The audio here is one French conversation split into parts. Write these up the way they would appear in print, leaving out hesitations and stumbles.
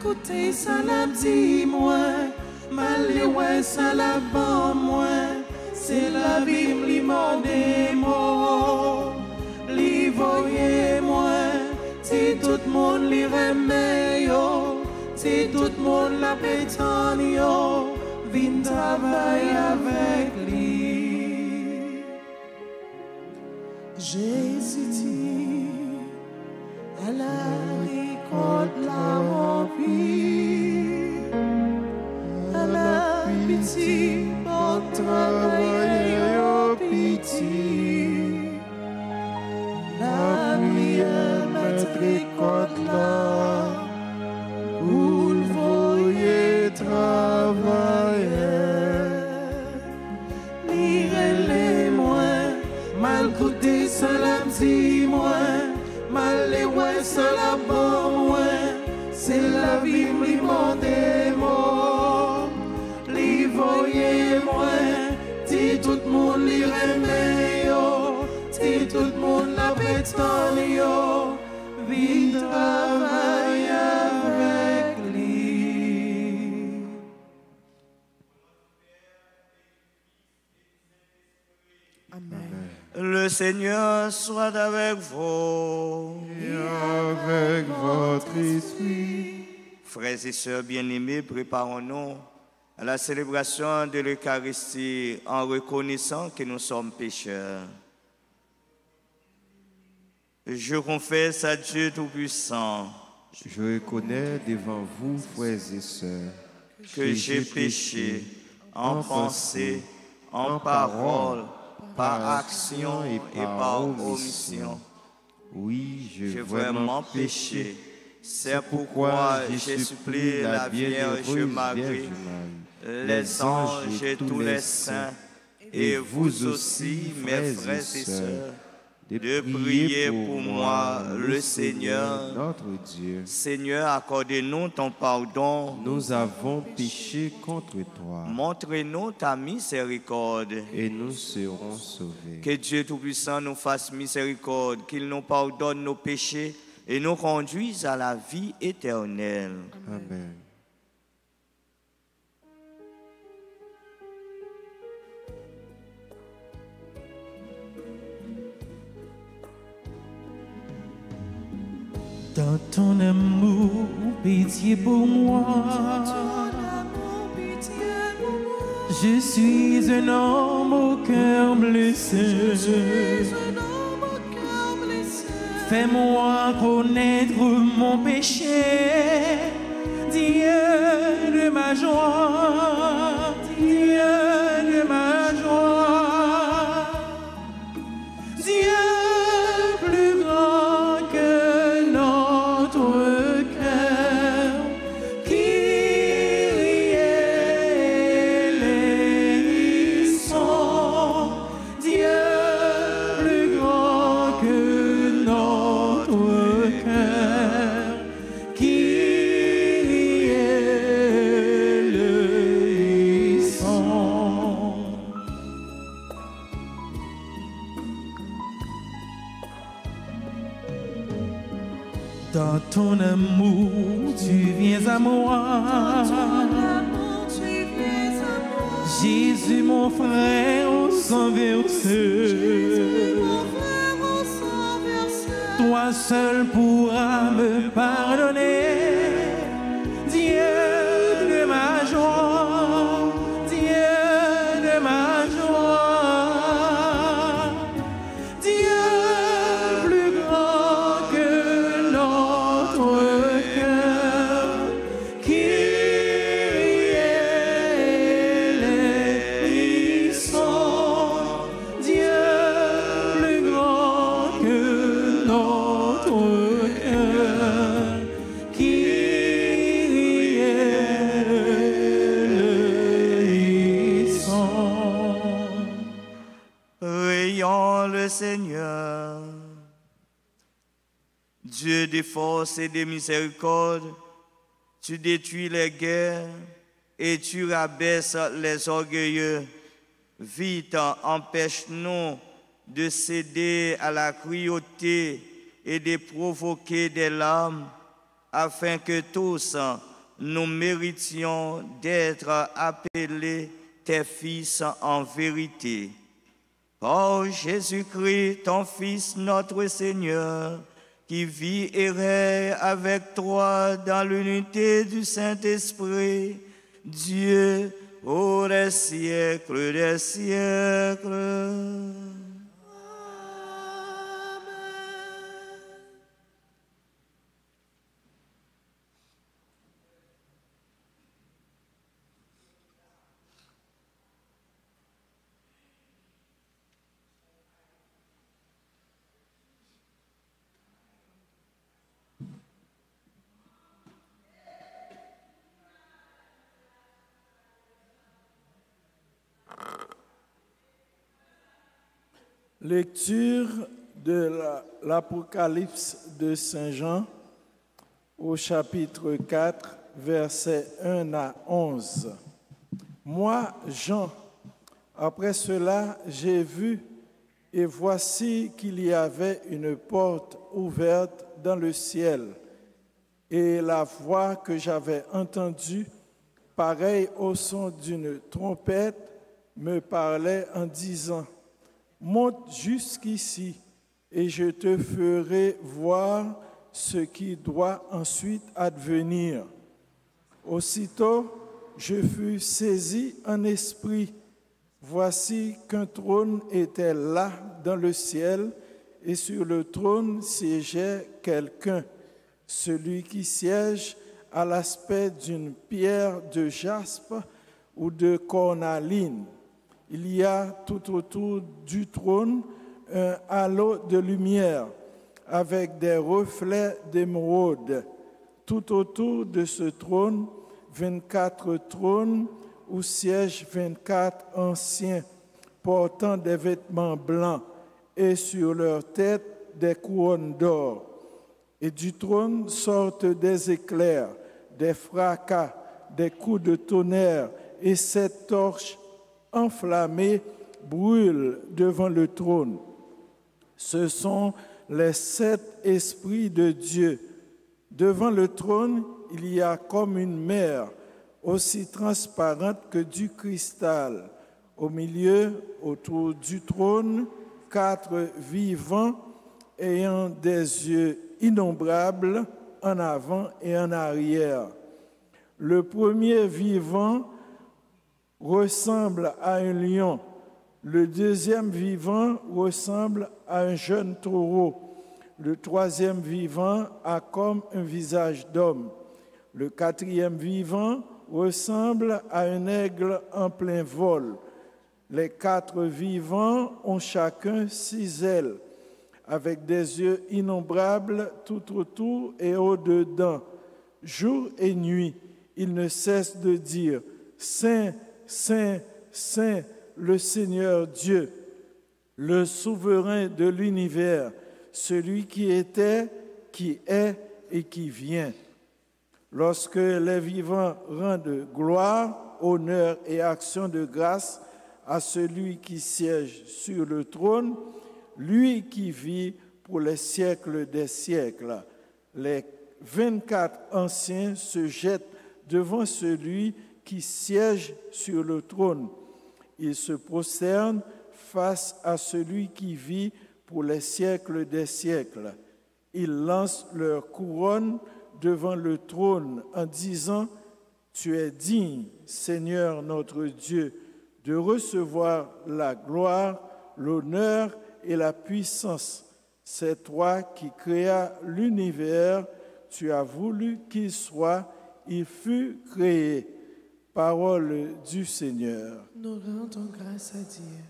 écouté ça la dit moi, mal ouais ça la ban moi, c'est la vie m'li mandé moi, li voyez moi, si tout le monde li remet yo, si tout le monde la pétan yo, vin travailler avec lui. Jésus dit, à la récolte la remplie, à la pitié, bon travail au pitié, la prière mettre récolte là, où le voyez travailler, lire les moins, mal coûté salam si moins. Mal les ouais, ça la bon ouais, c'est la vie m'li mandé moi, li voyez moi, si tout le monde li remet yo, si tout le monde la pétan yo, vite travaille avec lui. Amen. Le Seigneur soit avec vous. Et avec votre esprit. Frères et sœurs bien-aimés, préparons-nous à la célébration de l'Eucharistie en reconnaissant que nous sommes pécheurs. Je confesse à Dieu Tout-Puissant Je reconnais devant vous, frères et sœurs, que j'ai péché en pensée, en parole, par action et par omission. Oui, j'ai vraiment péché. C'est pourquoi j'ai supplié la Vierge Marie, les anges et tous les saints, et vous aussi, mes frères et sœurs, de prier pour moi, le Seigneur. Notre Dieu. Seigneur, accorde-nous ton pardon. Nous avons péché contre toi. Montre-nous ta miséricorde. Et nous serons sauvés. Que Dieu Tout-Puissant nous fasse miséricorde, qu'il nous pardonne nos péchés et nous conduise à la vie éternelle. Amen. Dans ton amour, pitié pour moi. Je suis un homme au cœur blessé. Fais-moi connaître mon péché, Dieu de ma joie, Dieu de ma joie, Dieu plus grand que notre cœur, qui est les sons, Dieu plus grand que notre cœur, qui est les sons. Dans ton amour, tu viens à moi. Jésus, mon frère, au sang versé. Toi seul pourras me pardonner. Dieu de ma joie, Dieu de ma joie, Dieu plus grand que notre cœur, qui est les sons, Dieu plus grand que notre cœur, qui est les sons. Prions le Seigneur. Dieu de force et de miséricorde, tu détruis les guerres et tu rabaisses les orgueilleux. Vite, empêche-nous de céder à la cruauté et de provoquer des larmes, afin que tous nous méritions d'être appelés tes fils en vérité. Par Jésus-Christ, ton Fils, notre Seigneur, qui vit et règne avec toi dans l'unité du Saint-Esprit, Dieu, pour les siècles des siècles. Lecture de l'Apocalypse de Saint Jean au chapitre 4, versets 1 à 11. Moi, Jean, après cela, j'ai vu et voici qu'il y avait une porte ouverte dans le ciel. Et la voix que j'avais entendue, pareille au son d'une trompette, me parlait en disant: monte jusqu'ici et je te ferai voir ce qui doit ensuite advenir. Aussitôt, je fus saisi en esprit. Voici qu'un trône était là dans le ciel et sur le trône siégeait quelqu'un. Celui qui siège a l'aspect d'une pierre de jaspe ou de cornaline. Il y a tout autour du trône un halo de lumière avec des reflets d'émeraude. Tout autour de ce trône, 24 trônes où siègent 24 anciens portant des vêtements blancs et sur leur tête des couronnes d'or. Et du trône sortent des éclairs, des fracas, des coups de tonnerre et 7 torches enflammés brûlent devant le trône. Ce sont les 7 esprits de Dieu. Devant le trône, il y a comme une mer, aussi transparente que du cristal. Au milieu, autour du trône, 4 vivants ayant des yeux innombrables en avant et en arrière. Le premier vivant ressemble à un lion. Le deuxième vivant ressemble à un jeune taureau. Le troisième vivant a comme un visage d'homme. Le quatrième vivant ressemble à un aigle en plein vol. Les 4 vivants ont chacun 6 ailes, avec des yeux innombrables tout autour et au-dedans. Jour et nuit, ils ne cessent de dire: Saint, Saint, Saint, le Seigneur Dieu, le souverain de l'univers, celui qui était, qui est et qui vient. Lorsque les vivants rendent gloire, honneur et action de grâce à celui qui siège sur le trône, lui qui vit pour les siècles des siècles, les 24 anciens se jettent devant celui qui siège sur le trône. Ils se prosternent face à celui qui vit pour les siècles des siècles. Ils lancent leur couronne devant le trône en disant: Tu es digne, Seigneur notre Dieu, de recevoir la gloire, l'honneur et la puissance. C'est toi qui créas l'univers, tu as voulu qu'il soit, il fut créé. Parole du Seigneur. Nous rendons grâce à Dieu.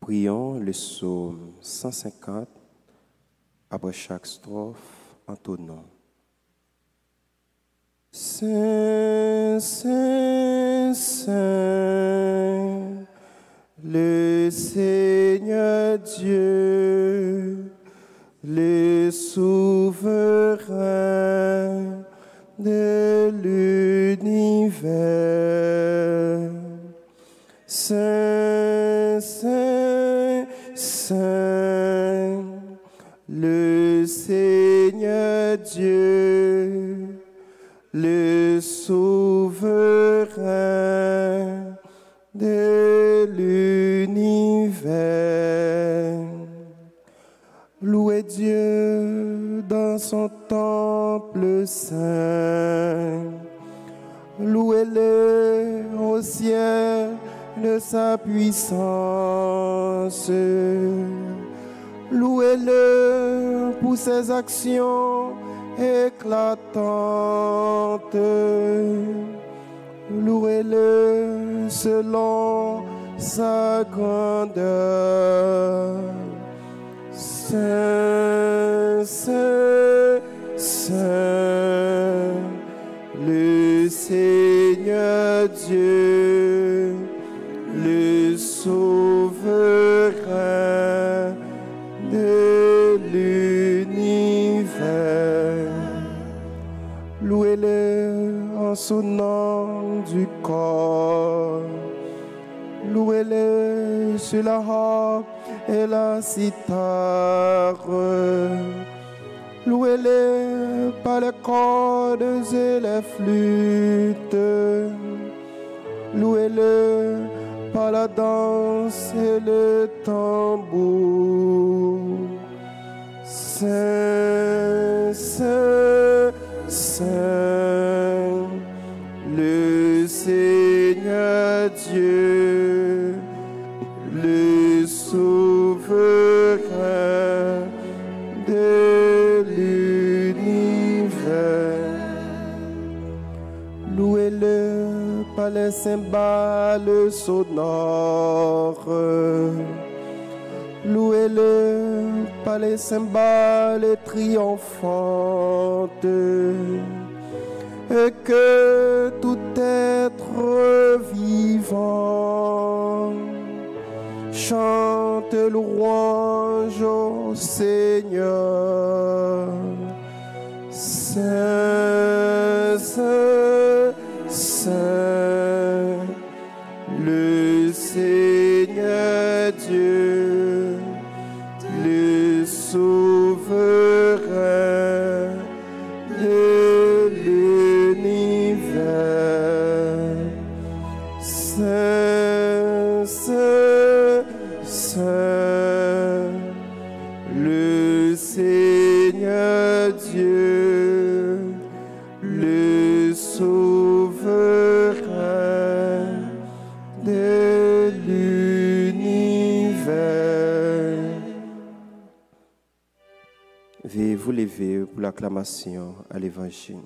Prions le psaume 150 après chaque strophe en tonnant. Saint, Saint, Saint, le Seigneur Dieu, le souverain de l'univers. Saint, Saint, Saint, Saint, le Seigneur Dieu, le souverain de l'univers. Louez Dieu dans son temple saint. Louez-le au ciel de sa puissance. Louez-le pour ses actions éclatantes. Louez-le selon sa grandeur. Saint, Saint, Saint, le Seigneur Dieu, le souverain de l'univers. Louez-le en sonnant du corps. Louez-le sur la harpe et la cithare. Louez-le par les cordes et les flûtes. Louez-le par la danse et le tambour. Saint, Saint, Saint, le Seigneur Dieu, le souverain de l'univers. Louez-le par les cymbales sonores. Louez-le par les cymbales triomphantes. Et que tout être vivant chante louange au Seigneur. Saint, Saint, Saint, le Seigneur Dieu, le souverain de l'univers. Saint, Saint, Saint, le Seigneur Dieu, le souverain de l'univers. Veuillez vous lever pour l'acclamation à l'Évangile.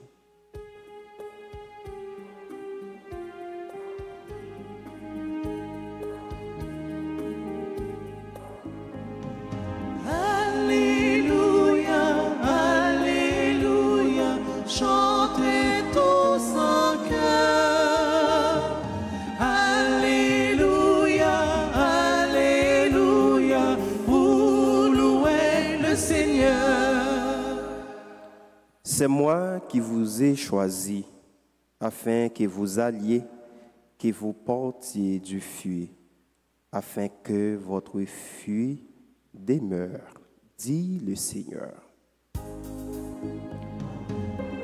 C'est moi qui vous ai choisi, afin que vous alliez, que vous portiez du fruit, afin que votre fruit demeure, dit le Seigneur.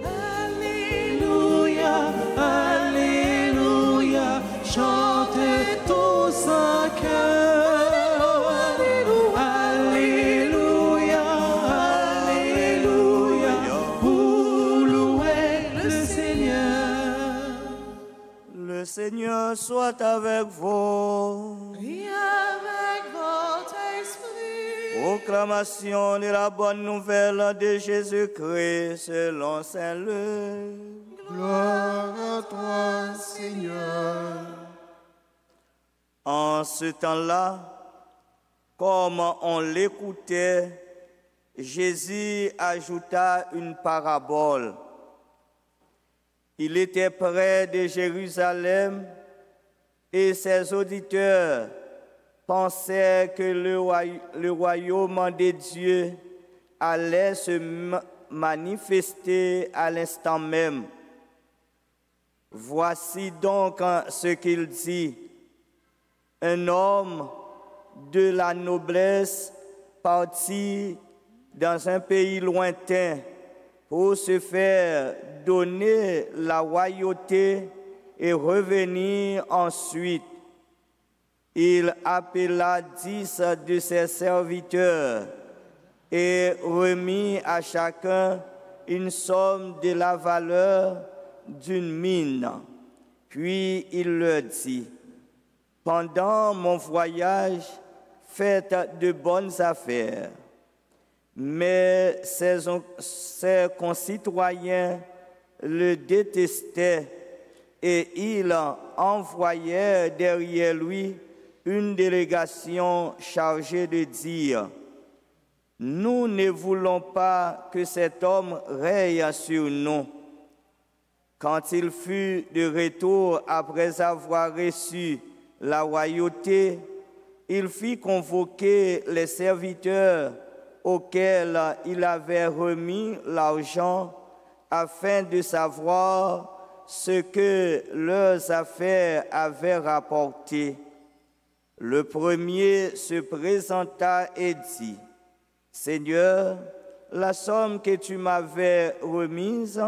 Alléluia, Alléluia, chantez tous en cœur. Le Seigneur soit avec vous. Et avec votre esprit. Proclamation de la bonne nouvelle de Jésus-Christ selon Saint Luc. Gloire à toi, Seigneur. En ce temps-là, comme on l'écoutait, Jésus ajouta une parabole. Il était près de Jérusalem et ses auditeurs pensaient que le royaume de Dieu allait se manifester à l'instant même. Voici donc ce qu'il dit. Un homme de la noblesse partit dans un pays lointain pour se faire donner la royauté et revenir ensuite. Il appela 10 de ses serviteurs et remit à chacun une somme de la valeur d'une mine. Puis il leur dit, « Pendant mon voyage, faites de bonnes affaires. » Mais ses concitoyens le détestaient et ils envoyèrent derrière lui une délégation chargée de dire, « Nous ne voulons pas que cet homme règne sur nous. » Quand il fut de retour après avoir reçu la royauté, il fit convoquer les serviteurs auxquels il avait remis l'argent afin de savoir ce que leurs affaires avaient rapporté. Le premier se présenta et dit, « Seigneur, la somme que tu m'avais remise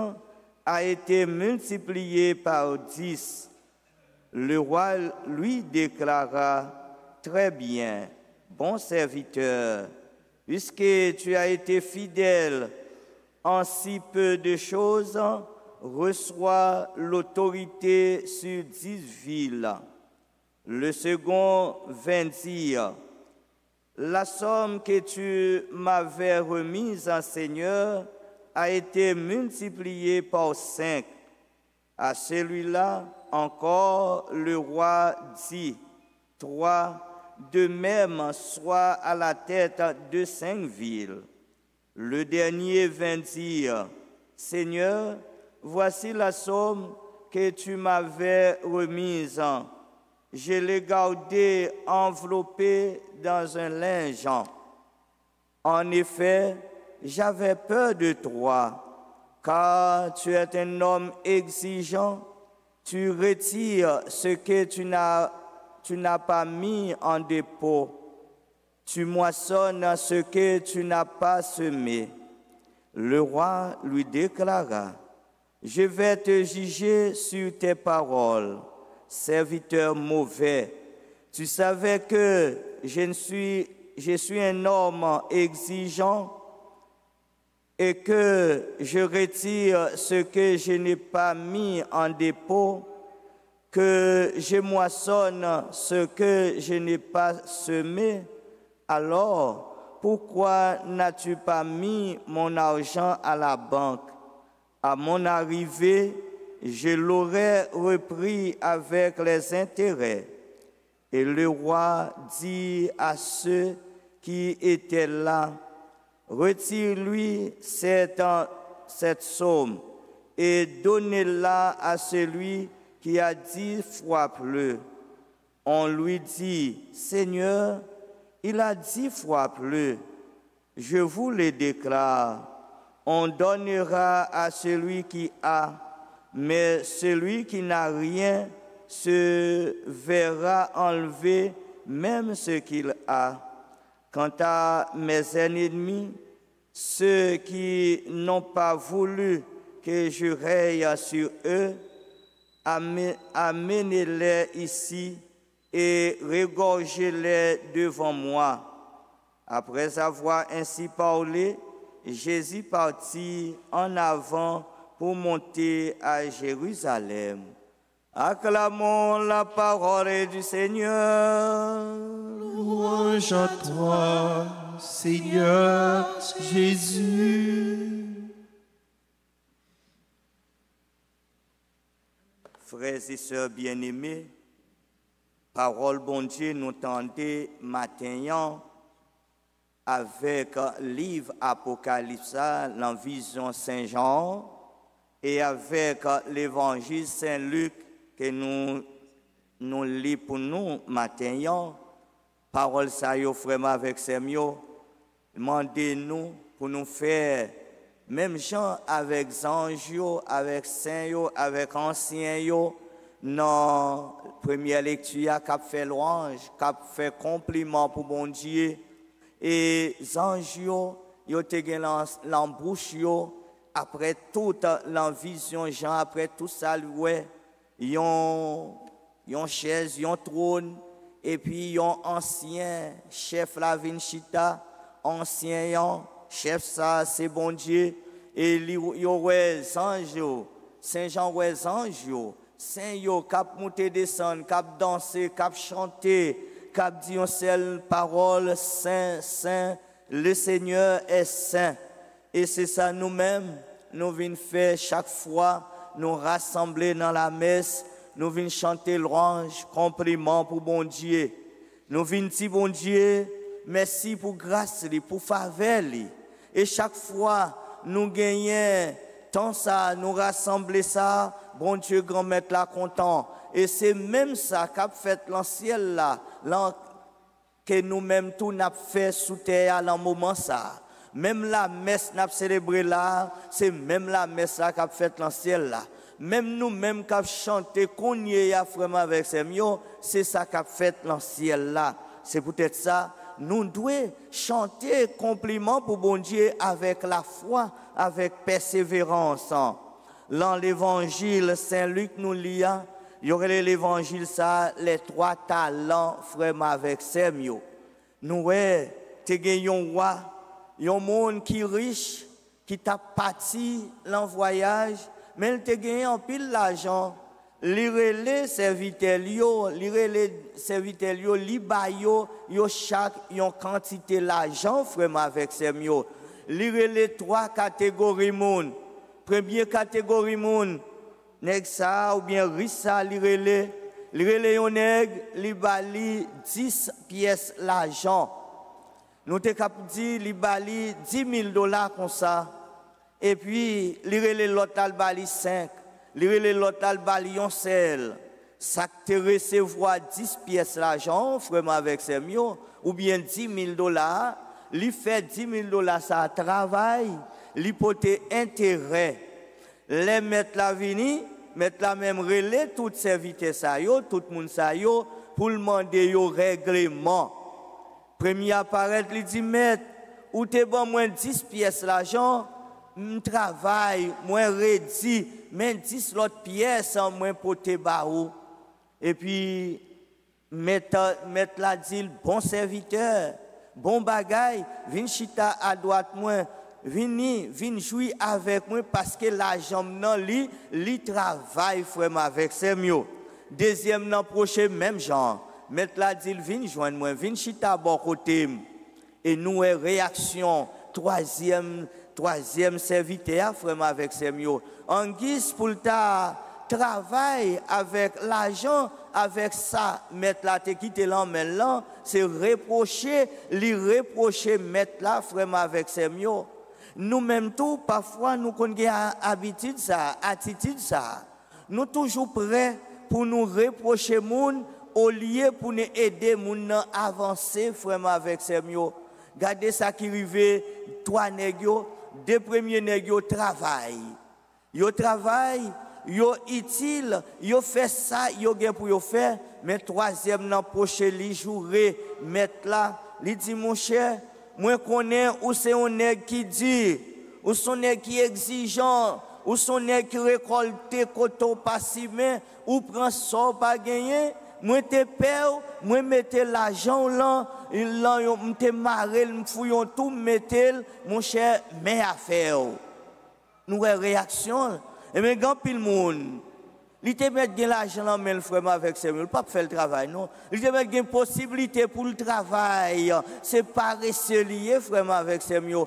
a été multipliée par 10. » Le roi lui déclara, « Très bien, bon serviteur, puisque tu as été fidèle en si peu de choses, reçois l'autorité sur 10 villes. » Le second vint dire, « La somme que tu m'avais remise, Seigneur, a été multipliée par 5. » À celui-là encore, le roi dit, « 3, de même soit à la tête de 5 villes. » Le dernier vint dire, « Seigneur, voici la somme que tu m'avais remise. Je l'ai gardée enveloppée dans un linge. En effet, j'avais peur de toi, car tu es un homme exigeant. Tu retires ce que tu n'as pas mis en dépôt. Tu moissonnes ce que tu n'as pas semé. » Le roi lui déclara, « Je vais te juger sur tes paroles, serviteur mauvais. Tu savais que je suis un homme exigeant et que je retire ce que je n'ai pas mis en dépôt, que je moissonne ce que je n'ai pas semé. Alors, pourquoi n'as-tu pas mis mon argent à la banque? À mon arrivée, je l'aurais repris avec les intérêts. » Et le roi dit à ceux qui étaient là, « Retire-lui cette somme et donnez-la à celui qui a 10 fois plus. » On lui dit, « Seigneur, il a 10 fois plus. Je vous le déclare, on donnera à celui qui a, mais celui qui n'a rien se verra enlever même ce qu'il a. Quant à mes ennemis, ceux qui n'ont pas voulu que je règne sur eux, amenez-les ici et regorgez-les devant moi. » Après avoir ainsi parlé, Jésus partit en avant pour monter à Jérusalem. Acclamons la parole du Seigneur. Louange à toi, Seigneur Jésus. Frères et sœurs bien-aimés, parole bon Dieu nous tendez matin avec livre Apocalypse, la vision Saint-Jean, et avec l'évangile Saint-Luc que nous lisons pour nous matin. Parole ça yo vraiment avec ces mots, demandez-nous pour nous faire même gens avec anges, avec saints, avec anciens, dans la première lecture, qui a fait louange, qui a fait compliment pour bon Dieu. Et les anges, ils ont l'embouche, après toute la vision, Jean, après tout ça, ils ont une chaise, ils ont un trône, et puis ils ont ancien chef la Vinchita, ancien chef ça, c'est bon Dieu, et ils ont les anges, Saint Jean, les anges, Saint yo, cap monter, descendre, cap danser, cap chanter, cap dire une seule parole, Saint, Saint, le Seigneur est saint. Et c'est ça nous-mêmes, nous venons faire chaque fois, nous rassembler dans la messe, nous venons chanter louange, compliment pour bon Dieu. Nous venons dire bon Dieu, merci pour grâce, pour faveur. Et chaque fois, nous gagnons tant ça, nous rassembler ça, bon Dieu, grand maître là content. Et c'est même ça qu'a fait l'ancien là, que nous-mêmes tout n'a fait sous terre à un moment ça. Même la messe n'a célébré là, c'est même la messe là qu'a fait l'ancien là. Même nous-mêmes qu'a chanté qu'on y est vraiment avec ces mieux, c'est ça qu'a fait l'ancien là. C'est peut-être ça. Nous devons chanter compliment pour bon Dieu avec la foi, avec persévérance. Dans l'évangile Saint-Luc nous lit, il y aurait l'évangile ça, les 3 talents vraiment avec ces mieux. Nous te gagnons roi, il y a un monde qui est riche, qui t'a parti en voyage, mais il te gagne en pile l'argent. Lire les serviteurs, yo chaque yon quantité l'argent vraiment avec ces mieux. Lire les 3 catégories monde. Première catégorie monde, nèg ça ou bien riche ça lire les yon nèg li bali 10 pièces l'argent. Nous te cap dit li bali $10,000 comme ça. Et puis lire les l'autre al bali 5. Lire l'autre al bali yon sel. Ça te recevoir 10 pièces l'argent vraiment avec ces mieux ou bien $10,000, li fait $10,000 ça travail, li pote intérêt. Les mettre la vini, mettre la même relais toutes serviteurs ça yo, tout monde ça yo pour demander yo règlement. Premier apparaît li dit mettre ou te bon moins 10 pièces l'argent, travail, moins rédi, mais 10 l'autre pièces en moins pote ba ou. Et puis, mettre la dit, bon serviteur, bon bagay, vin chita à droite moi, vin jouer avec moi parce que l'argent nan li travaille vraiment avec c'est mieux. Deuxième nan prochain même genre, mettre la dit, vin joindre moi, vin chita bon côté. Et nous réaction, troisième serviteur vraiment avec c'est mieux. En guise pour ta travail avec l'argent, avec ça, mettre la te quitter là, mais là, c'est reprocher, mettre là, vraiment avec ses mieux. Nous-mêmes tout, parfois, nous avons habitude ça, attitude ça. Nous toujours prêts pour nous reprocher moun, au lieu pour nous aider moun à avancer, vraiment avec ses mieux. Gardez ça qui arrive, 3 nègres, 2 premiers nègres travaillent. Yo travail, yo utile, yo fait ça, yo gen pour yo faire, mais troisième nan poche li jouer mettre là, li dit mon cher, moi connais ou c'est un nèg qui dit, ou son nèg qui exigeant, ou son nèg qui récolte coton pas si mais ou prend ça pas gagner, moi te père, moi mette l'argent là, m'te marrer, m'fouillon tout mettel, mon cher, mais affaire. Nous réaction et mais grand pile monde il te met gain l'argent en main vraiment avec ses il pas faire le travail non il te met gain possibilité pour le travail c'est paresseux lié vraiment avec ses mieux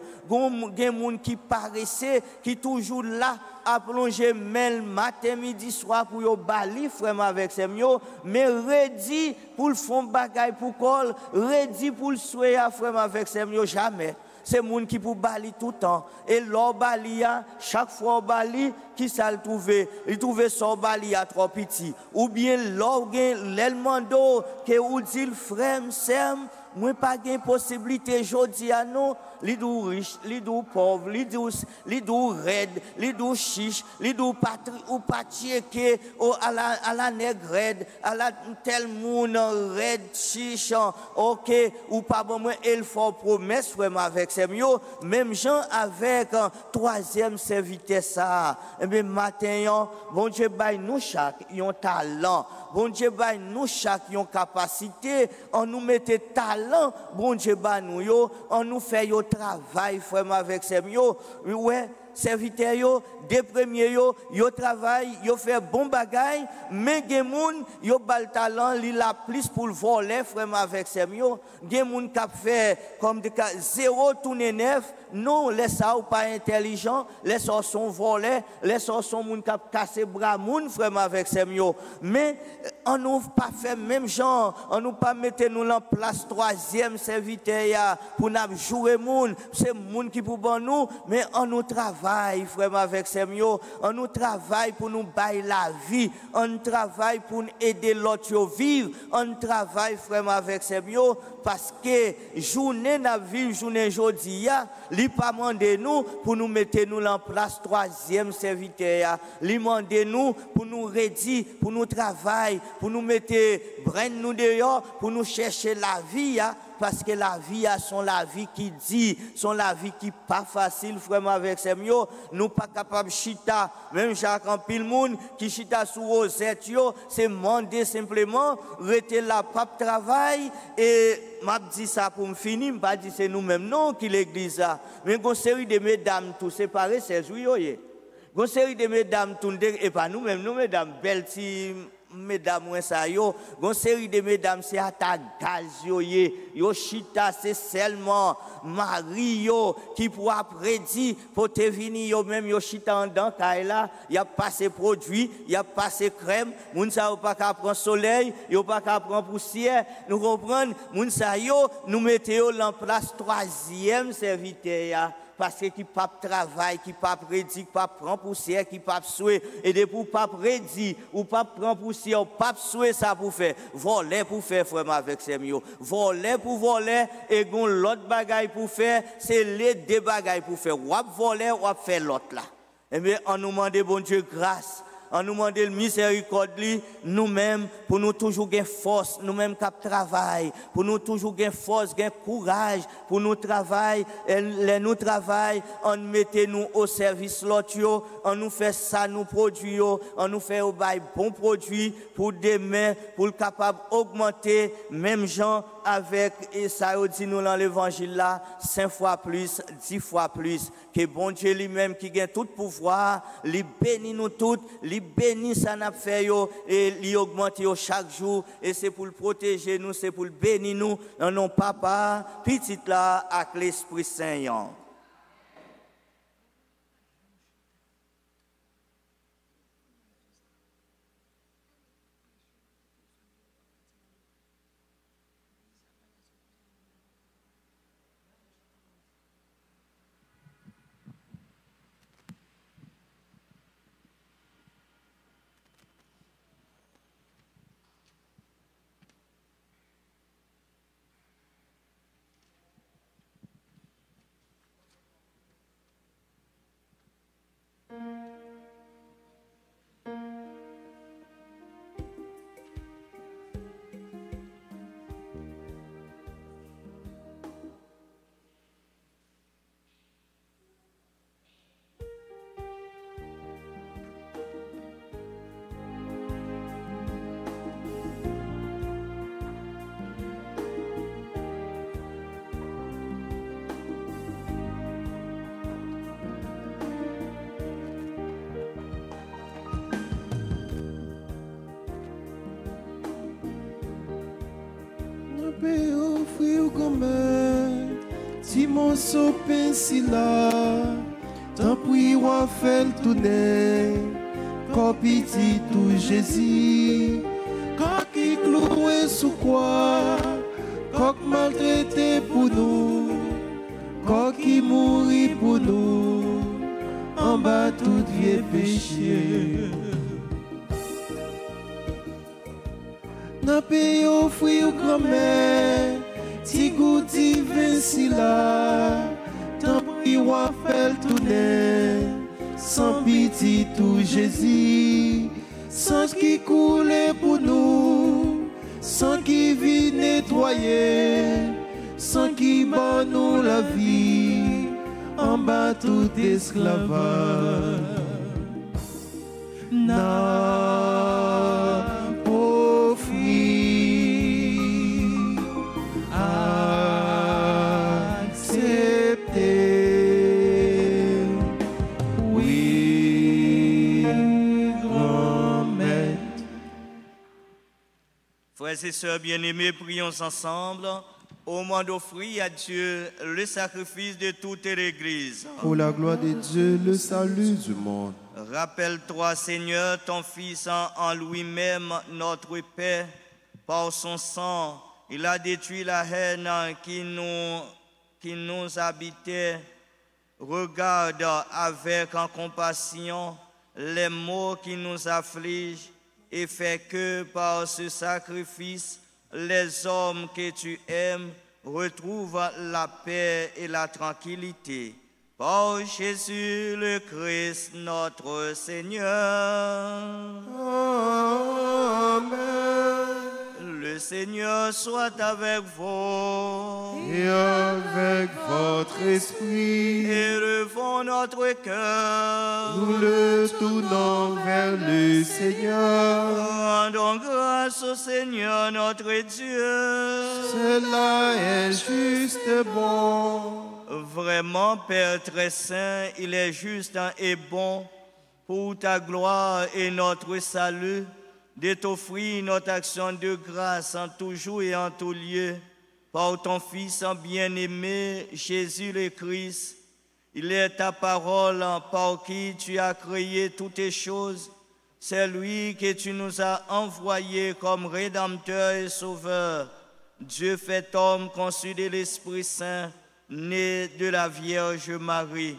gain monde qui paresseux qui toujours là à plonger mail matin midi soir pour yo bali vraiment avec ses mieux mais ready pour le fond bagaille pour col ready pour le soya vraiment avec ses mieux jamais. C'est moun qui pour bali tout le temps. Et l'or bali chaque fois bali, qui ça le trouver? Il trouve son bali à trop petit. Ou bien l'or gen l'elmando que ou dit frère sem moi pas gain possibilité jodi à nous, li dou riche, li dou pauvre, li dou raide, li dou chiche, li dou patri ou patieke à la nègre raide, à la tel moun raide chiche, OK, ou pas bon moi il faut promesse vraiment avec ces mieux, même gens avec troisième serviteur ça. Et bien matin bon Dieu bail nous chaque un talent. Bon Dieu bail nous chaque une capacité, on nous mette talent, bon Dieu bail nous yo, on nous fait yo travail vraiment avec ces mieux. Ouais, serviteur yo, des premiers yo travail, yo fait bon bagay, mais gen moun yo bal talent, li la plus pour voler vraiment avec ces mieux. Gen moun k'ap fait comme de 0 tourner 9, non, les ça ou pas intelligent, les ça sont volés, les ça sont moun k'ap casser bras moun vraiment avec ces mieux. Mais on nous pas fait même genre, on nous pas mettre nous en place troisième serviteur pour nous jouer moun, c'est moun qui pour bon nous, mais on nous travaille vraiment avec ces mieux, on nous travaille pour nous bailler la vie, on travaille pour aider l'autre vivre, on travaille vraiment avec ces mieux parce que journée n'a vie journée jodi a, li pas mandé nous pour nous mettre nous en place troisième serviteur, li mandé nous pour nous redire, pour nous travailler, pour nous mettre brin nous dehors, pour nous chercher la vie parce que la vie sont la vie qui dit, sont la vie qui pas facile vraiment avec ces mieux, nous pas capable chita, même Jacques en pile monde qui chita sous rosette yo, c'est demander simplement rester là pas travail et m'a dit ça pour me finir, m'a dit c'est nous-mêmes non qui l'église là, mais une série de mesdames tout séparées c'est joyeux. Une série de mesdames tout et pas nous-mêmes, nous mesdames belles mesdames ça yo gon série de mesdames c'est à ta gaz yo chita c'est seulement Mario qui pourra prédire pour te venir yo même yo chita en dedans là y a passé produit y a passé crème moun sa pas ka prendre soleil yo pas ka prendre poussière nous comprendre moun sa yo nous mettez en place troisième serviteur parce que qui pas travail, qui pas prédit, qui pas prend poussière, qui pas souhait et de pour pas prédit ou pas prend poussière, pas souhait ça pour faire, voler pour faire vraiment avec ces mieux, voler pour voler et gon l'autre bagaille pour faire, c'est les deux bagailles pour faire, ou voler ou faire l'autre là. Et bien on nous demande bon Dieu grâce. On nous demande le miséricorde nous-mêmes pour nous toujours gagner force, nous-mêmes qui travaillons, pour nous toujours gagner force, gagner courage, pour nous travailler, nous travaillons, on mette nous au service l'autre, on nous fait ça, nous produit, on nous fait au bail bon produit pour demain, pour le capable augmenter, même gens avec, et ça dit nous dans l'évangile là, 5 fois plus, 10 fois plus, que bon Dieu lui-même qui gagne tout pouvoir, lui bénit nous toutes, lui bénit ça n'a fait yo, et lui augmente yo chaque jour, et c'est pour le protéger nous, c'est pour le bénir nous, dans nos papa, petit là, avec l'Esprit Saint. Pe offrir comme si mon sopin si là tant pis ou fait le tourner quand petit tout Jésus quand qui cloué sous quoi quand maltraité pour nous quand qui mourit pour nous en bas tout vieux péché. N'a pas offrir grand-mère, ti goût divin si là, tant pis ou fait le tourner, sans pitié tout Jésus, sans qui coule pour nous, sans qui vit nettoyer, sans qui bat nous la vie, en bas tout esclavage. Na profit accepter, oui, grand maître. Frères et sœurs bien-aimés, prions ensemble au moment d'offrir à Dieu le sacrifice de toute l'Église. Pour la gloire de Dieu, le salut du monde. Rappelle-toi, Seigneur, ton Fils en lui-même, notre Père, par son sang, il a détruit la haine qui nous habitait. Regarde avec compassion les maux qui nous affligent et fais que par ce sacrifice, les hommes que tu aimes retrouvent la paix et la tranquillité. Par Jésus le Christ, notre Seigneur. Amen. Le Seigneur soit avec vous. Et avec votre esprit, Élevons notre cœur. nous le tournons vers le Seigneur. Rendons grâce au Seigneur notre Dieu. Cela est juste et bon. Vraiment, Père très saint, il est juste et bon pour ta gloire et notre salut de t'offrir notre action de grâce en tout jour et en tout lieu par ton Fils bien-aimé, Jésus le Christ. Il est ta parole par qui tu as créé toutes les choses. C'est lui que tu nous as envoyé comme Rédempteur et Sauveur. Dieu fait homme conçu de l'Esprit Saint, né de la Vierge Marie,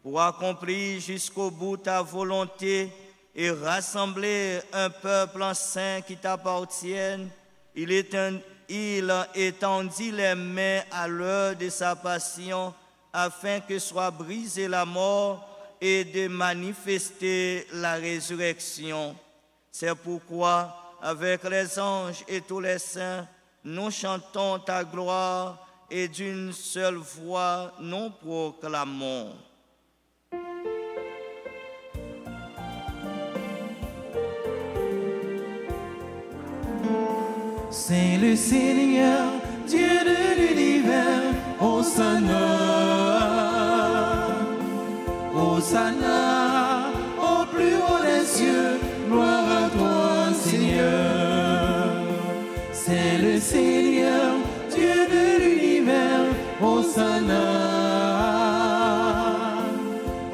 pour accomplir jusqu'au bout ta volonté et rassembler un peuple saint qui t'appartienne. Il étendit les mains à l'heure de sa passion afin que soit brisée la mort et de manifester la résurrection. C'est pourquoi, avec les anges et tous les saints, nous chantons ta gloire et d'une seule voix nous proclamons. C'est le Seigneur, Dieu de l'univers, Hosanna, Hosanna, au plus haut des cieux, gloire à toi, Seigneur. C'est le Seigneur, Dieu de l'univers, Hosanna,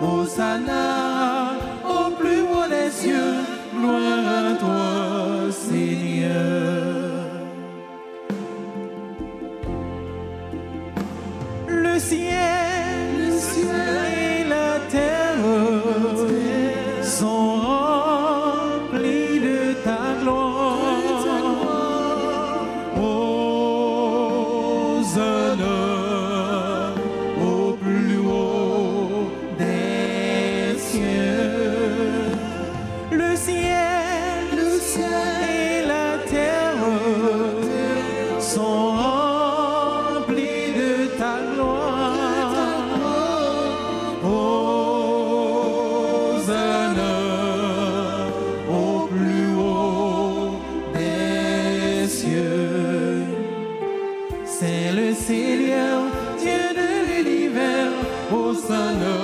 Hosanna, au plus haut des cieux, gloire à toi, Seigneur. Le ciel et la terre sont remplis de ta gloire. Hosanna au plus haut des cieux. Le ciel et la terre sont remplis de ta gloire. Hosanna au plus haut des cieux. C'est le Seigneur, Dieu de l'univers, Hosanna,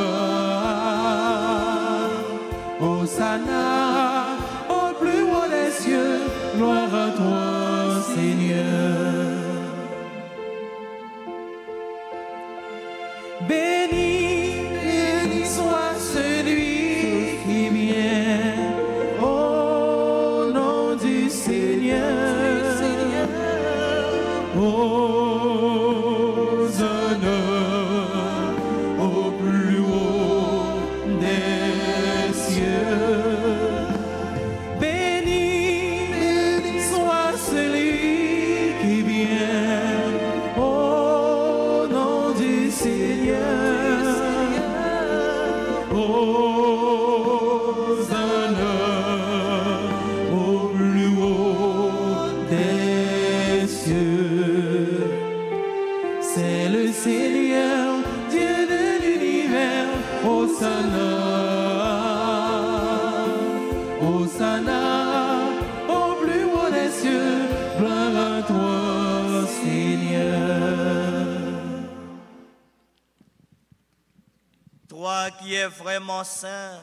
Hosanna, au plus haut des cieux, gloire à toi, Seigneur. Béni, béni soit celui qui vient au nom du Seigneur. Hosanna au plus haut des cieux. Béni, béni soit celui qui Hosanna, au plus haut des cieux, gloire à toi, Seigneur. Toi qui es vraiment saint,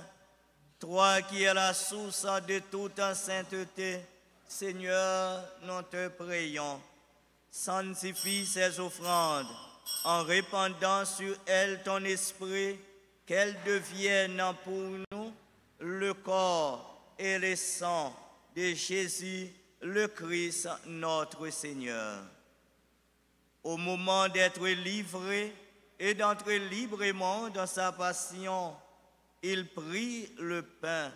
toi qui es la source de toute sainteté, Seigneur, nous te prions. Sanctifie ces offrandes en répandant sur elles ton esprit, qu'elles deviennent pour nous le corps et le sang de Jésus, le Christ, notre Seigneur. Au moment d'être livré et d'entrer librement dans sa passion, il prit le pain,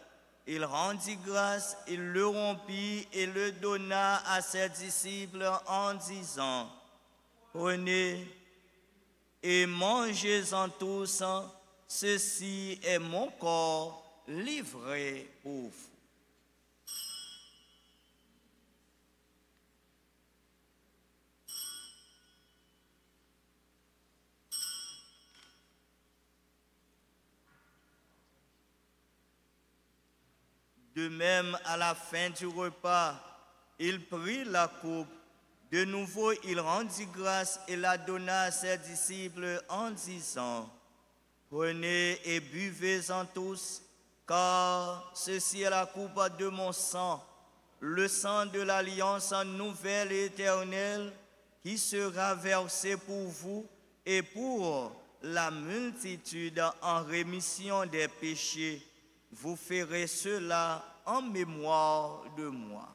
il rendit grâce, il le rompit et le donna à ses disciples en disant, « Prenez et mangez-en tous, ceci est mon corps livré pour vous. » De même, à la fin du repas, il prit la coupe. De nouveau, il rendit grâce et la donna à ses disciples en disant, « Prenez et buvez-en tous, car ceci est la coupe de mon sang, le sang de l'alliance nouvelle et éternelle, qui sera versé pour vous et pour la multitude en rémission des péchés. Vous ferez cela en mémoire de moi. »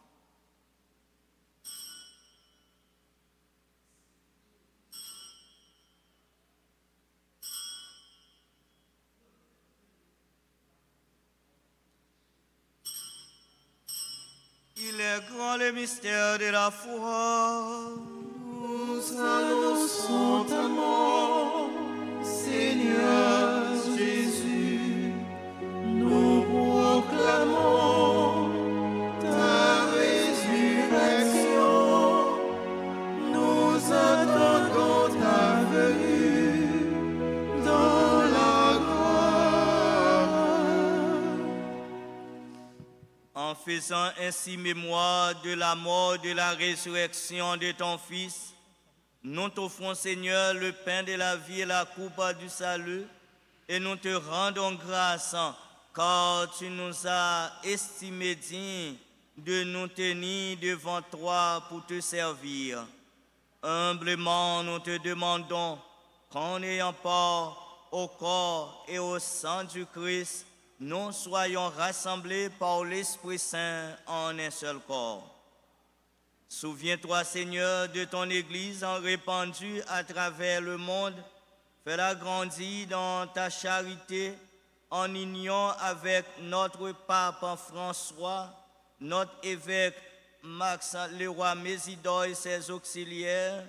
Il est grand le mystère de la foi. Nous annonçons ta mort, Seigneur Jésus. Nous proclamons ta résurrection. Nous attendons ta venue dans la gloire. En faisant ainsi mémoire de la mort et de la résurrection de ton Fils, nous t'offrons, Seigneur, le pain de la vie et la coupe du salut, et nous te rendons grâce, car tu nous as estimés dignes de nous tenir devant toi pour te servir. Humblement, nous te demandons qu'en ayant part au corps et au sang du Christ, nous soyons rassemblés par l'Esprit Saint en un seul corps. Souviens-toi, Seigneur, de ton Église en répandue à travers le monde. Fais-la grandir dans ta charité, en union avec notre pape François, notre évêque Max Leroy Mésidor et ses auxiliaires,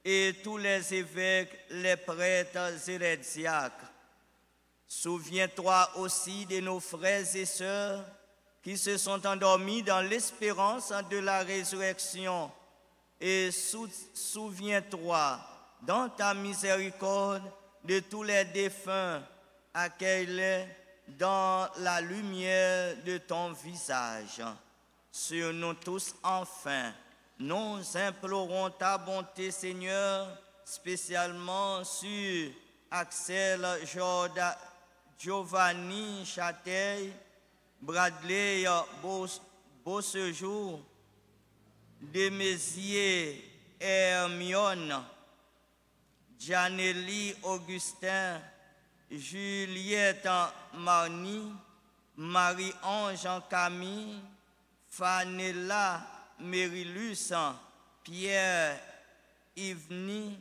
et tous les évêques, les prêtres et les diacres. Souviens-toi aussi de nos frères et sœurs qui se sont endormis dans l'espérance de la résurrection. Et souviens-toi, dans ta miséricorde, de tous les défunts, accueille-les dans la lumière de ton visage. Sur nous tous, enfin, nous implorons ta bonté, Seigneur, spécialement sur Axel Giovanni Châteil, Bradley Beausejour, Demézier Hermione, Janelli Augustin, Juliette Marny, Marie-Ange Camille, Fanella Mérilus, Pierre Yvny,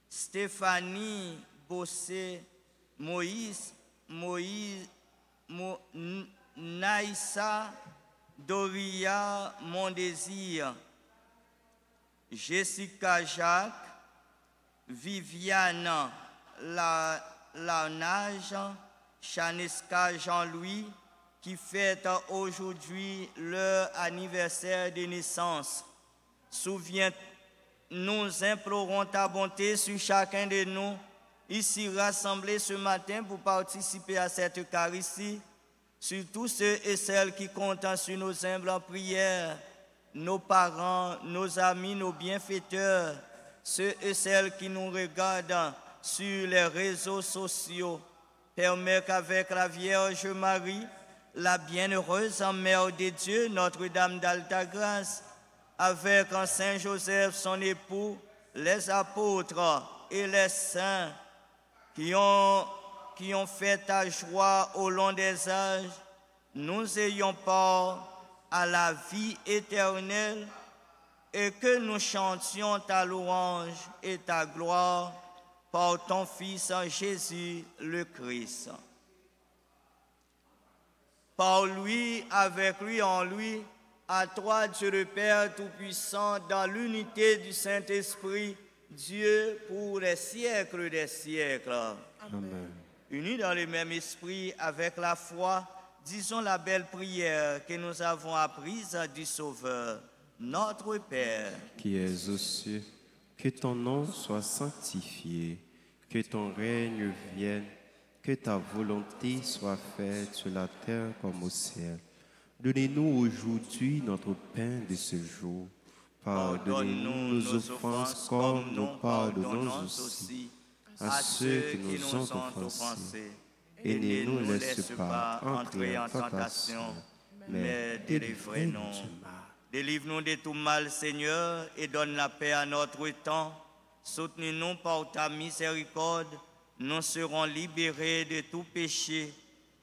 Stéphanie Bossé, Naïssa, Doria Mondésir, Jessica Jacques, Viviane Larnage, Chanesca Jean-Louis, qui fête aujourd'hui leur anniversaire de naissance. Souviens, nous implorons ta bonté sur chacun de nous, ici rassemblés ce matin pour participer à cette Eucharistie. sur tous ceux et celles qui comptent sur nos humbles prières, nos parents, nos amis, nos bienfaiteurs, ceux et celles qui nous regardent sur les réseaux sociaux. Permets qu'avec la Vierge Marie, la bienheureuse Mère de Dieu, Notre-Dame d'Alta Grâce, avec Saint Joseph, son époux, les apôtres et les saints qui ont fait ta joie au long des âges, nous ayons part à la vie éternelle et que nous chantions ta louange et ta gloire par ton Fils Jésus le Christ. Par lui, avec lui, en lui, à toi, Dieu le Père Tout-Puissant, dans l'unité du Saint-Esprit, Dieu pour les siècles des siècles. Amen. Unis dans le même esprit, avec la foi, disons la belle prière que nous avons apprise du Sauveur, notre Père. Qui es aux cieux, que ton nom soit sanctifié, que ton règne vienne, que ta volonté soit faite sur la terre comme au ciel. Donnez-nous aujourd'hui notre pain de ce jour. Pardonnez-nous nos offenses comme nous pardonnons aussi à ceux qui nous ont offensés. Et ne nous laisse pas entrer en tentation, mais délivrez-nous du mal. Délivre-nous de tout mal, Seigneur, et donne la paix à notre temps. Soutenez-nous par ta miséricorde. Nous serons libérés de tout péché,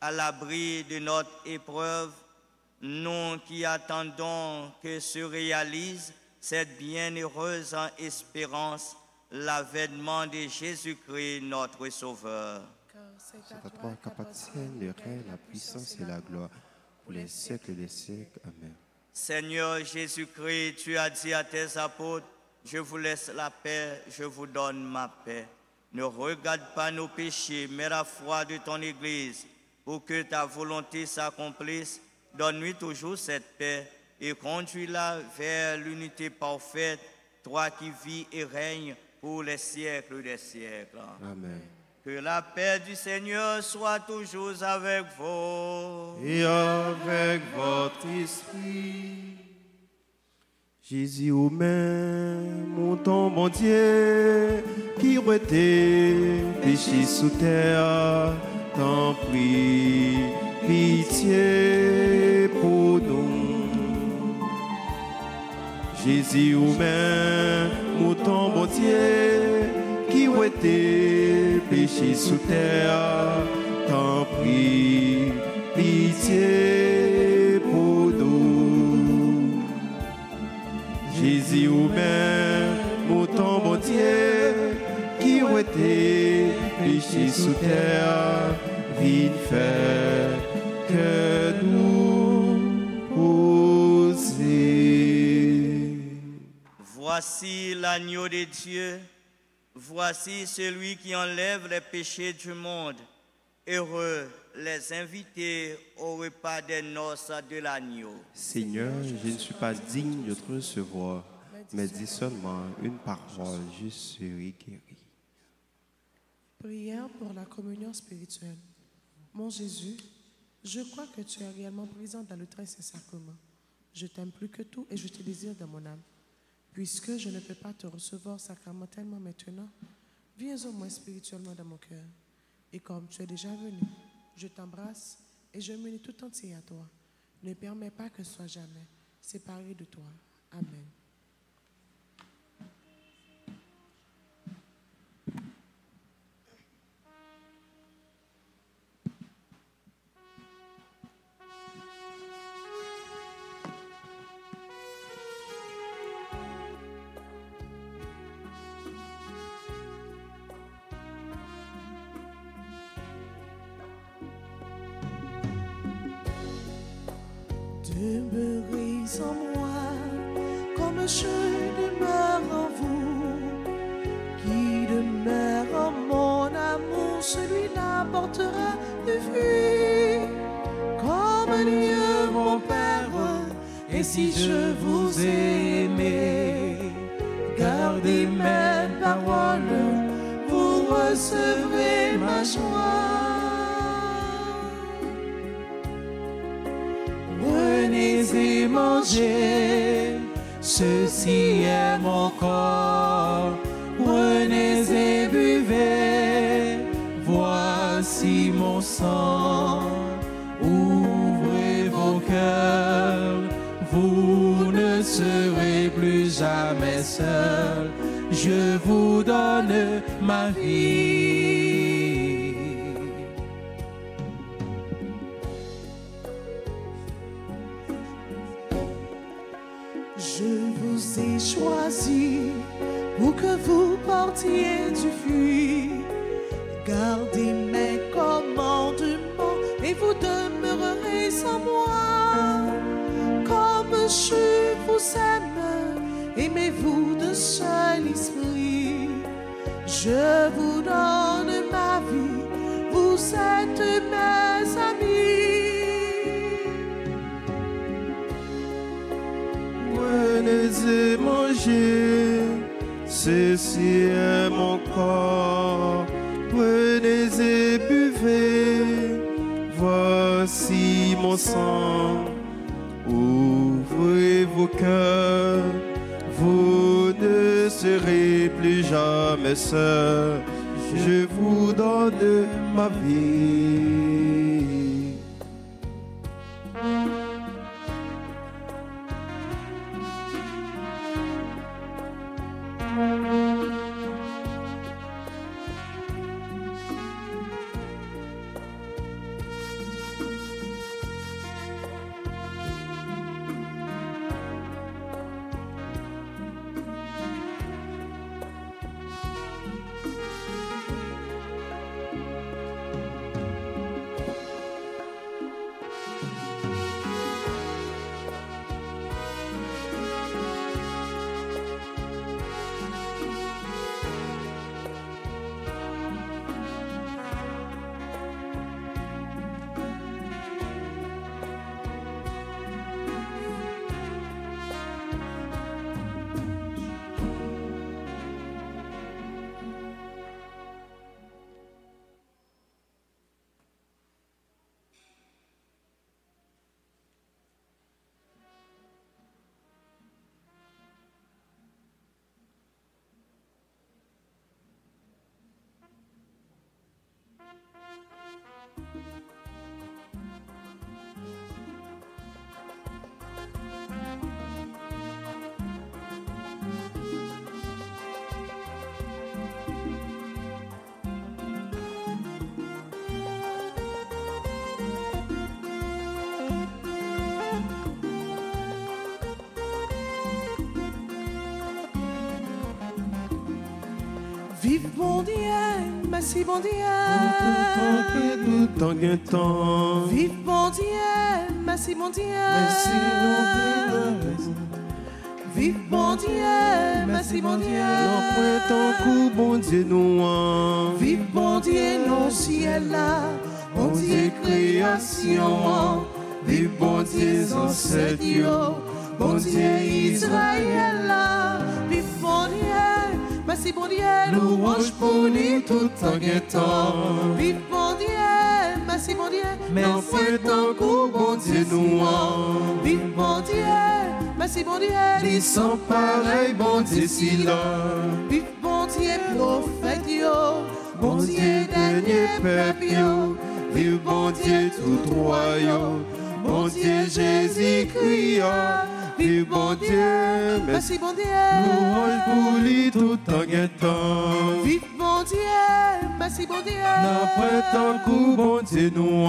à l'abri de notre épreuve. Nous qui attendons que se réalise cette bienheureuse espérance, l'avènement de Jésus-Christ, notre Sauveur. C'est à toi qu'appartiennent le règne, la puissance et la gloire pour les siècles des siècles. Amen. Seigneur Jésus-Christ, tu as dit à tes apôtres, je vous laisse la paix, je vous donne ma paix. Ne regarde pas nos péchés, mais la foi de ton Église, pour que ta volonté s'accomplisse. Donne-lui toujours cette paix et conduis-la vers l'unité parfaite, toi qui vis et règnes pour les siècles des siècles. Amen. Que la paix du Seigneur soit toujours avec vous. Et avec votre esprit. Jésus ou même, mon ton, mon Dieu, qui était péché sous terre, t'en prie, pitié pour nous. Jésus ou même, mon ton, mon Dieu, qui était péché sous terre, t'en prie, pitié pour nous. Jésus ou même, mon ton, mon Dieu, qui était péché sous terre, viens faire que nous poser. Voici l'agneau de Dieu, voici celui qui enlève les péchés du monde. Heureux les invités au repas des noces de l'agneau. Seigneur, je ne suis pas digne de te recevoir, mais dis seulement une parole, je serai guéri. Prière pour la communion spirituelle. Mon Jésus, je crois que tu es réellement présent dans le très saint sacrement. Je t'aime plus que tout et je te désire dans mon âme. Puisque je ne peux pas te recevoir sacramentellement maintenant, viens au moins spirituellement dans mon cœur. Et comme tu es déjà venu, je t'embrasse et je m'unis tout entier à toi. Ne permets pas que je sois jamais séparé de toi. Amen. Demeurez en moi, comme je demeure en vous. Qui demeure en mon amour, celui-là portera du fruit. Comme Dieu mon Père, et si je vous ai aimé, gardez mes paroles, vous recevrez ma joie. et mangez, ceci est mon corps. Prenez et buvez, voici mon sang. Ouvrez vos cœurs, vous ne serez plus jamais seul. Je vous donne ma vie. Je vous ai choisi pour que vous portiez du fruit. Gardez mes commandements et vous demeurerez en moi. Comme je vous aime, aimez-vous de seul esprit. Je vous donne ma vie, vous êtes mes amis. Prenez et mangez, ceci est mon corps. Prenez et buvez, voici mon sang. Ouvrez vos cœurs, vous ne serez plus jamais seul. Je vous donne ma vie. Vive bon Dieu, merci bon Dieu. Tout en temps. Vive bon Dieu, merci bon Dieu. Merci mon Dieu. Vive bon Dieu, merci bon Dieu. Non point ton coup, bon Dieu nous. Vive bon Dieu, non ciel là. Bon Dieu création. Vive bon Dieu, ancêtre. Bon Dieu Israël là. Vive bon Dieu, merci bon Dieu. Louange pour lui tout en guettant. Vive bon Dieu, merci bon Dieu. Non point ton coup, bon Dieu nous. Vive bon Dieu, merci bon Dieu. Ils sont pareils, bon Dieu si là. Vive bon Dieu, prophète yo. Bon Dieu dernier peuple yo. Vive bon Dieu tout roi yo. Bon Dieu Jésus-Christ yo. Vive bon Dieu, merci bon Dieu. louange pour lui tout en guettant. Vive bon Dieu, merci bon Dieu. Non point ton coup, bon Dieu nous.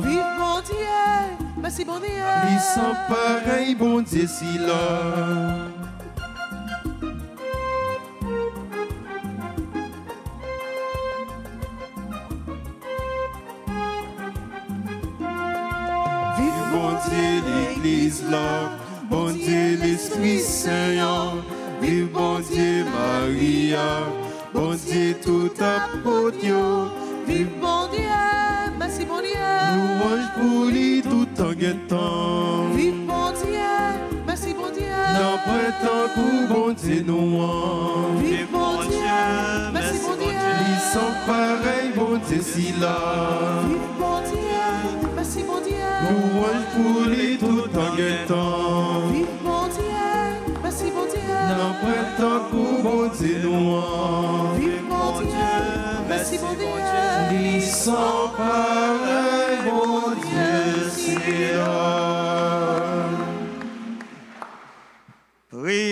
Vive bon Dieu, merci bon Dieu. Ils sont pareils, bon Dieu si là. Vive Bon Dieu l'église là, bon Dieu l'Esprit Saint, vive bon Dieu Maria, bon Dieu tout apôtre, Vive bon Dieu, merci bon Dieu. louange pour lui tout en guettant. Vive bon Dieu, merci bon Dieu. Non point ton coup, bon Dieu nous. Vive bon Dieu, merci bon Dieu. Ils sont pareils, bon Dieu si là. Vive bon Dieu, merci bon Dieu. Louange pour lui tout en guettant.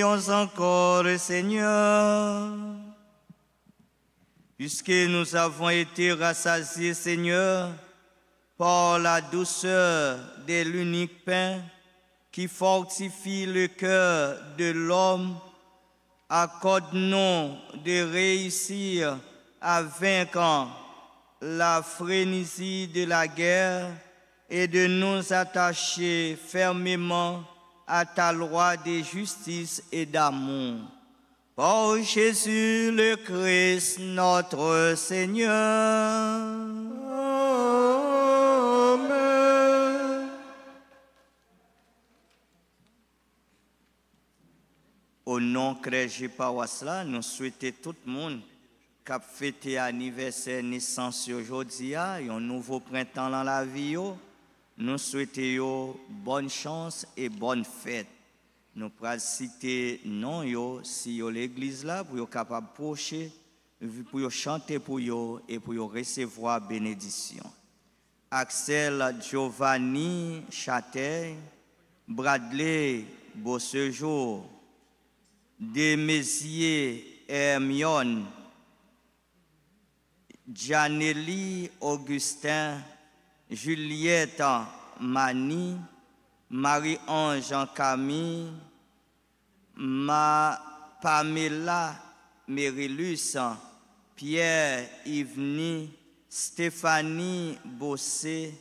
prions encore, Seigneur. Puisque nous avons été rassasiés, Seigneur, par la douceur de l'unique pain qui fortifie le cœur de l'homme, accorde-nous de réussir à vaincre la frénésie de la guerre et de nous attacher fermement à ta loi de justice et d'amour. Par Jésus le Christ, notre Seigneur. Amen. Au nom de paroisse là, nous souhaitons tout le monde qui a fêté anniversaire naissance aujourd'hui, un nouveau printemps dans la vie. Nous souhaitons bonne chance et bonne fête. Nous pourrons citer non yo si yo l'église là pour yo capable procher, pour yo chanter pour yo et pour yo recevoir bénédiction. Axel Giovanni Châtel, Bradley Beausejour, Desméziers Hermione, Janelli Augustin, Juliette Mani, Marie-Ange Camille, Pamela Mérilus, Pierre Yvny, Stéphanie Bossé,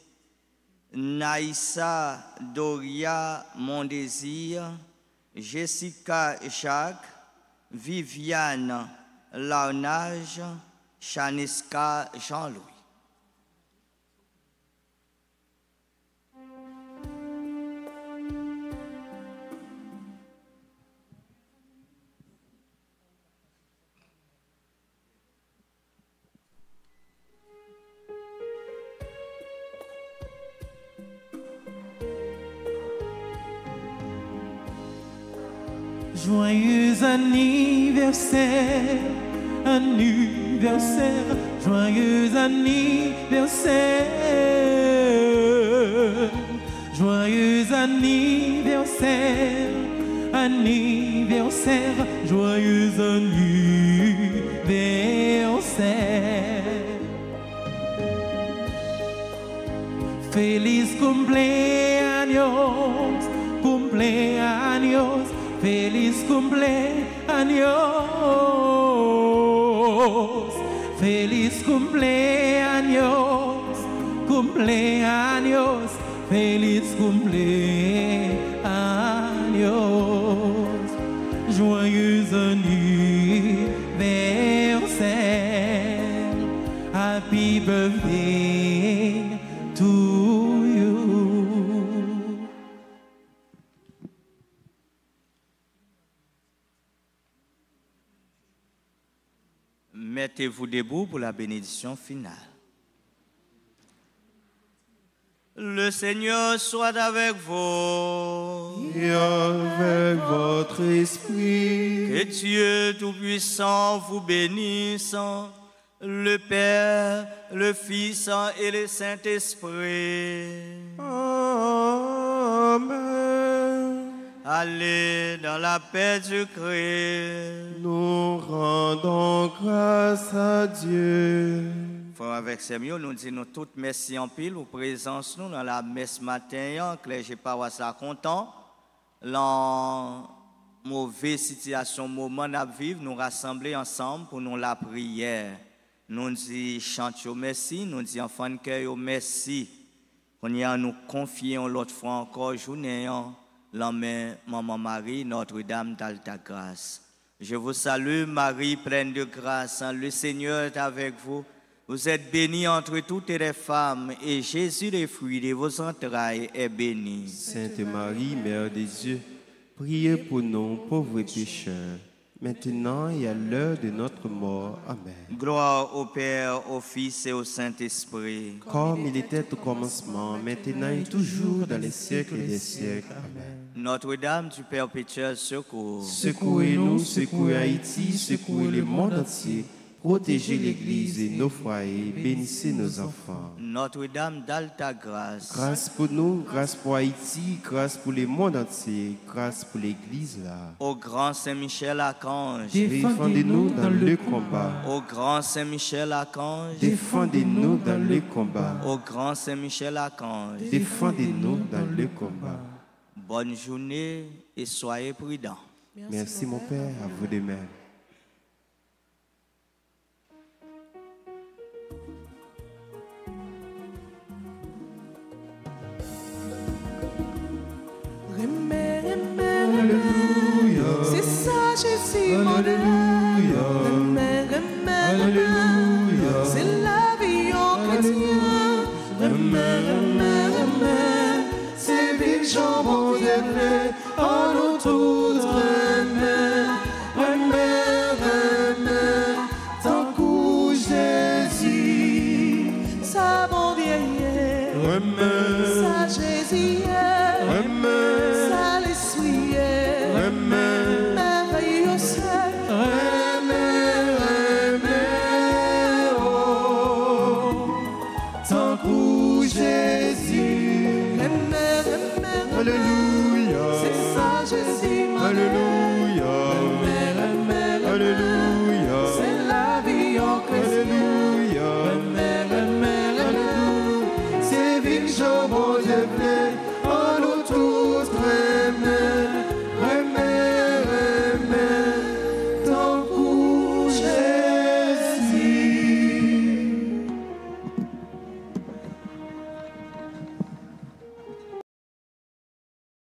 Naïssa Doria Mondésir, Jessica Jacques, Viviane Larnage, Chaniska Jean-Louis. Joyeux anniversaire, anniversaire, joyeux anniversaire, joyeux anniversaire, anniversaire, joyeux anniversaire. Feliz cumpleaños, cumpleaños. Feliz cumpleaños, feliz cumpleaños, cumpleaños, feliz cumpleaños, joyeux anniversaire, happy birthday to you. Mettez-vous debout pour la bénédiction finale. Le Seigneur soit avec vous. Et avec votre esprit. Que Dieu Tout-Puissant vous bénisse, le Père, le Fils et le Saint-Esprit. Amen. Allez dans la paix du Christ. Nous rendons grâce à Dieu. Frère avec Samuel, nous disons toutes merci en pile pour présence nous dans la messe matin, clergé paroisse là content. Dans mauvaise situation, moment à vivre, nous rassembler ensemble pour nous la prière. Nous disons chantons merci, nous disons enfants de cœur merci. On y a nous confions l'autre fois encore journée. La main, Maman Marie, Notre-Dame d'Alta Grâce. Je vous salue, Marie, pleine de grâce. Le Seigneur est avec vous. Vous êtes bénie entre toutes les femmes, et Jésus, le fruit de vos entrailles, est béni. Sainte Marie, Mère de Dieu, priez pour nous, pauvres pécheurs, maintenant et à l'heure de notre mort. Amen. Gloire au Père, au Fils et au Saint-Esprit. Comme il était au commencement, maintenant et toujours, dans les siècles des siècles. Amen. Notre-Dame du Perpétuel secours. Secouez-nous, secouez Haïti, secouez le monde entier. Protégez l'Église et nos foyers, bénissez nos enfants. Notre-Dame d'Alta Grâce, Grâce pour nous, grâce pour Haïti, grâce pour le monde entier, grâce pour l'Église là. au grand Saint-Michel Archange, Défendez-nous dans le combat. au grand Saint-Michel Archange, Défendez-nous dans le combat. au grand Saint-Michel Archange. Défendez-nous dans le combat. Bonne journée et soyez prudents. Merci mon Père, à vous de même. C'est ça, Jésus, mon Dieu. C'est la vie en chrétien. C'est vivre Jean, mon Dieu, en nous tous. Tant que Jésus, Ça, mon vieillet. Ça, Jésus. Ça, l'esprit. Merveilleux Seigneur. tant que Jésus. Alléluia. C'est ça, Jésus, mon Dieu.